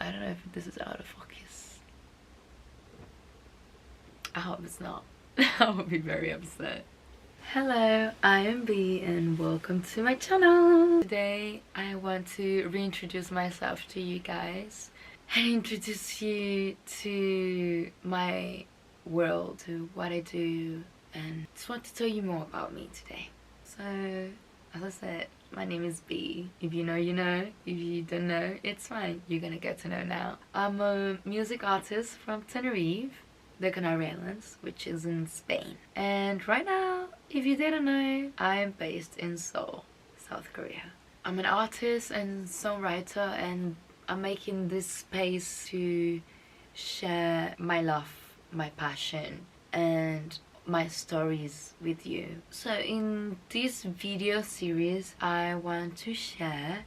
I don't know if this is out of focus. I hope it's not. I will be very upset. Hello, I am B and welcome to my channel. Today I want to reintroduce myself to you guys and introduce you to my world, to what I do, and just want to tell you more about me today. So, as I said, my name is B. If you know, you know. If you don't know, it's fine. You're gonna get to know now. I'm a music artist from Tenerife, the Canary Islands, which is in Spain. And right now, if you didn't know, I am based in Seoul, South Korea. I'm an artist and songwriter, and I'm making this space to share my love, my passion, and my stories with you. So in this video series, I want to share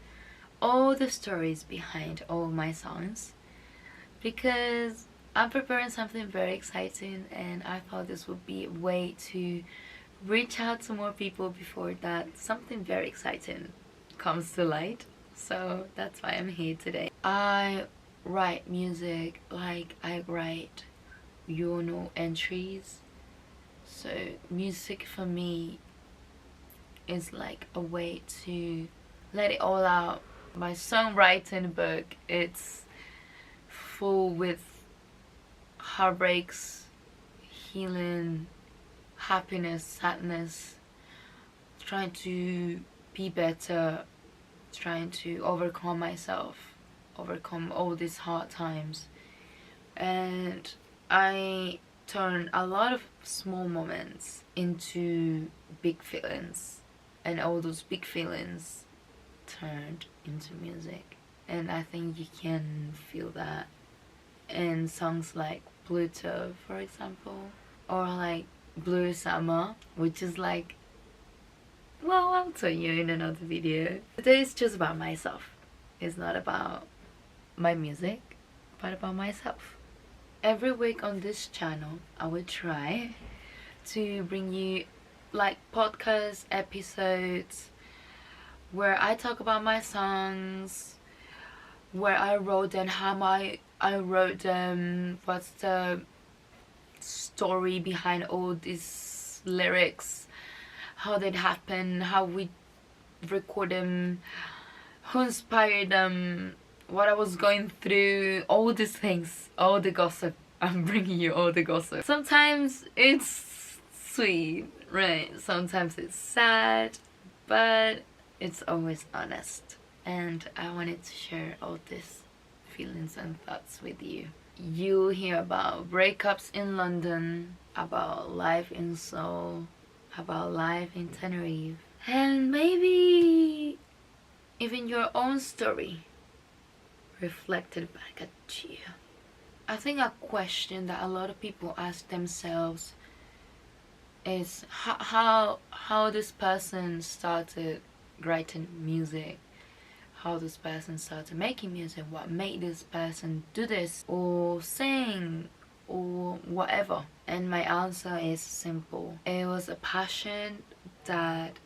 all the stories behind all my songs, because I'm preparing something very exciting, and I thought this would be a way to reach out to more people before that something very exciting comes to light. So that's why I'm here today. I write music like I write journal entries. So music for me is like a way to let it all out. My songwriting book, it's full with heartbreaks, healing, happiness, sadness, trying to be better, trying to overcome myself, overcome all these hard times. And I turn a lot of small moments into big feelings, and all those big feelings turned into music. And I think you can feel that in songs like Pluto, for example, or like Blue Summer, which is like, well, I'll tell you in another video. Today is just about myself. It's not about my music, but about myself. Every week on this channel, I will try to bring you like podcast episodes where I talk about my songs, where I wrote them, how I wrote them, what's the story behind all these lyrics, how they happen, how we record them, who inspired them, what I was going through, all these things, all the gossip. I'm bringing you all the gossip. Sometimes it's sweet, right? Sometimes it's sad, but it's always honest. And I wanted to share all these feelings and thoughts with you. You'll hear about breakups in London, about life in Seoul, about life in Tenerife, and maybe even your own story reflected back at you. I think a question that a lot of people ask themselves is how this person started writing music, how this person started making music, what made this person do this or sing or whatever. And my answer is simple. It was a passion that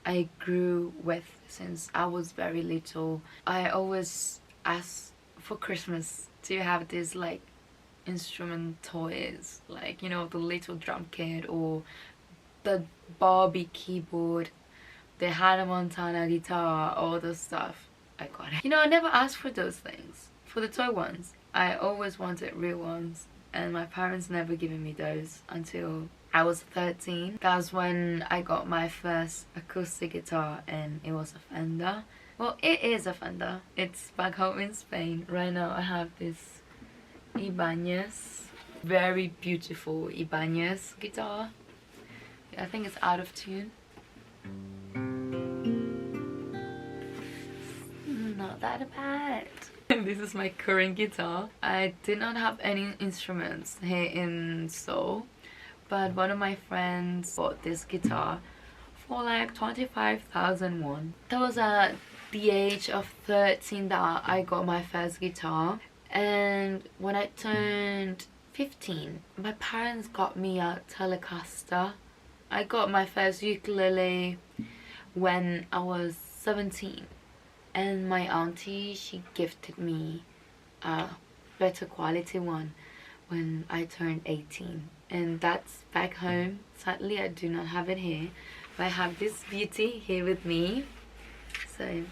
I grew with since I was very little. I always asked for Christmas to have these like instrument toys, like, you know, the little drum kit or the Barbie keyboard, the Hannah Montana guitar, all those stuff. I got it. You know, I never asked for those things, for the toy ones. I always wanted real ones, and my parents never given me those until I was 13. That's when I got my first acoustic guitar, and it was a Fender. Well, it is a Fender. It's back home in Spain. Right now I have this Ibanez, very beautiful Ibanez guitar. I think it's out of tune. Not that bad. This is my current guitar. I did not have any instruments here in Seoul, but one of my friends bought this guitar for like 25,000 won. That was at the age of 13 that I got my first guitar. And when I turned 15, my parents got me a Telecaster. I got my first ukulele when I was 17, and my auntie, she gifted me a better quality one when I turned 18. And that's back home. Sadly, I do not have it here, but I have this beauty here with me. So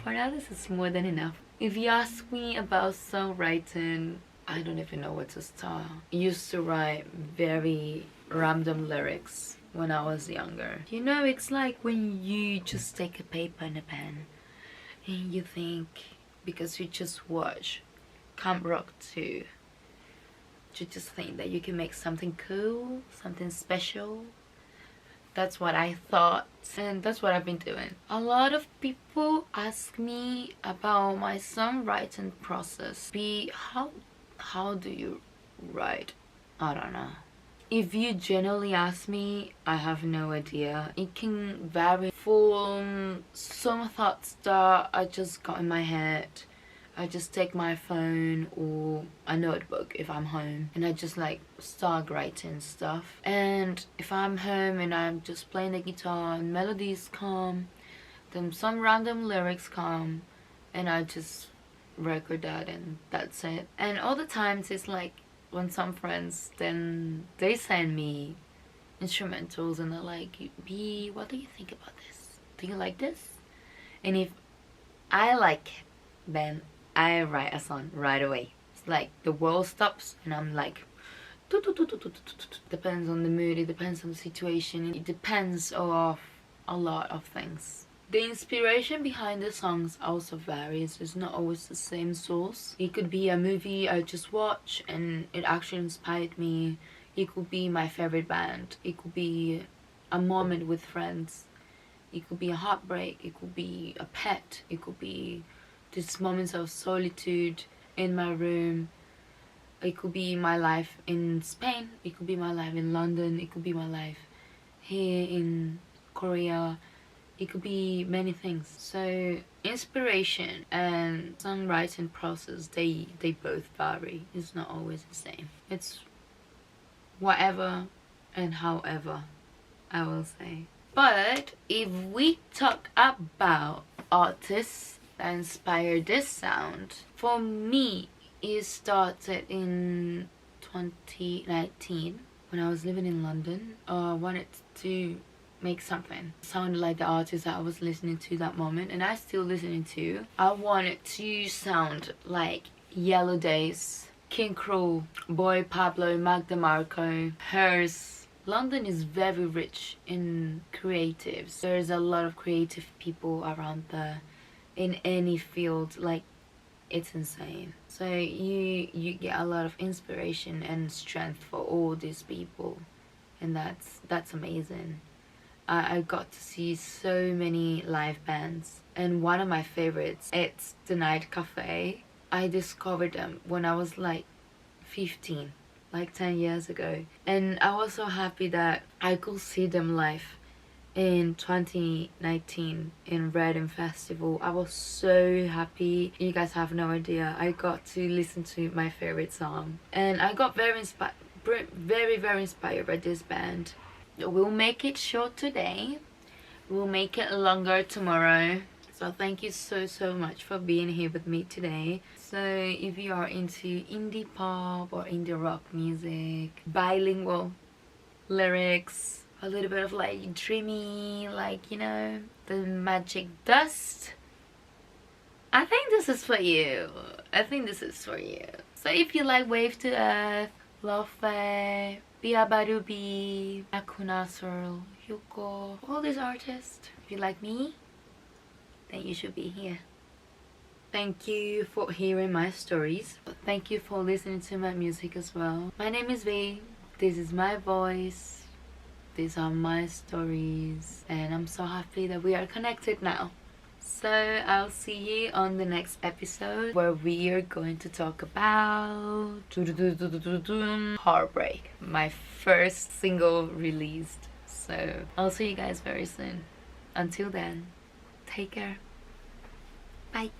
for now, this is more than enough. If you ask me about songwriting, I don't even know where to start. I used to write very random lyrics when I was younger. You know, it's like when you just take a paper and a pen and you think, because you just watch Camp Rock 2, you just think that you can make something cool, something special. That's what I thought, and that's what I've been doing. A lot of people ask me about my songwriting process. How do you write? I don't know. If you generally ask me, I have no idea. It can vary from some thoughts that I just got in my head. I just take my phone or a notebook if I'm home, and I just like start writing stuff. And if I'm home and I'm just playing the guitar and melodies come, then some random lyrics come, and I just record that, and that's it. And all the times it's like when some friends, then they send me instrumentals and they're like, B, what do you think about this? Do you like this? And if I like it, then I write a song right away. It's like the world stops and I'm like, depends on the mood, it depends on the situation, it depends of a lot of things. The inspiration behind the songs also varies. It's not always the same source. It could be a movie I just watched and it actually inspired me. It could be my favorite band. It could be a moment with friends. It could be a heartbreak. It could be a pet. It could be these moments of solitude in my room. It could be my life in Spain. It could be my life in London. It could be my life here in Korea. It could be many things. So inspiration and songwriting process, they both vary. It's not always the same. It's whatever and however, I will say. But if we talk about artists that inspired this sound, for me it started in 2019 when I was living in London. I wanted to make something sound like the artist that I was listening to that moment, and I still listening to. I wanted to sound like Yellow Days, King Cruel, Boy Pablo, Mac DeMarco, Hers. London is very rich in creatives. There's a lot of creative people around there in any field. Like, it's insane. So you get a lot of inspiration and strength for all these people, and that's amazing. I got to see so many live bands, and one of my favorites, it's The Night Cafe. I discovered them when I was like 15, like 10 years ago, and I was so happy that I could see them live in 2019 in Reading Festival. I was so happy. You guys have no idea. I got to listen to my favorite song, and I got very inspired by this band. We'll make it short today. We'll make it longer tomorrow. So thank you so much for being here with me today. So if you are into indie pop or indie rock music, bilingual lyrics, a little bit of like dreamy, like, you know, the magic dust, I think this is for you. I think this is for you. So if you like Wave to Earth, Love Faye, Bia Barubi, Akuna Searle, Yuko, all these artists, if you like me, then you should be here. Thank you for hearing my stories. Thank you for listening to my music as well. My name is V. This is my voice. These are my stories. And I'm so happy that we are connected now. So I'll see you on the next episode, where we are going to talk about Heartbreak, my first single released. So I'll see you guys very soon. Until then, take care. Bye.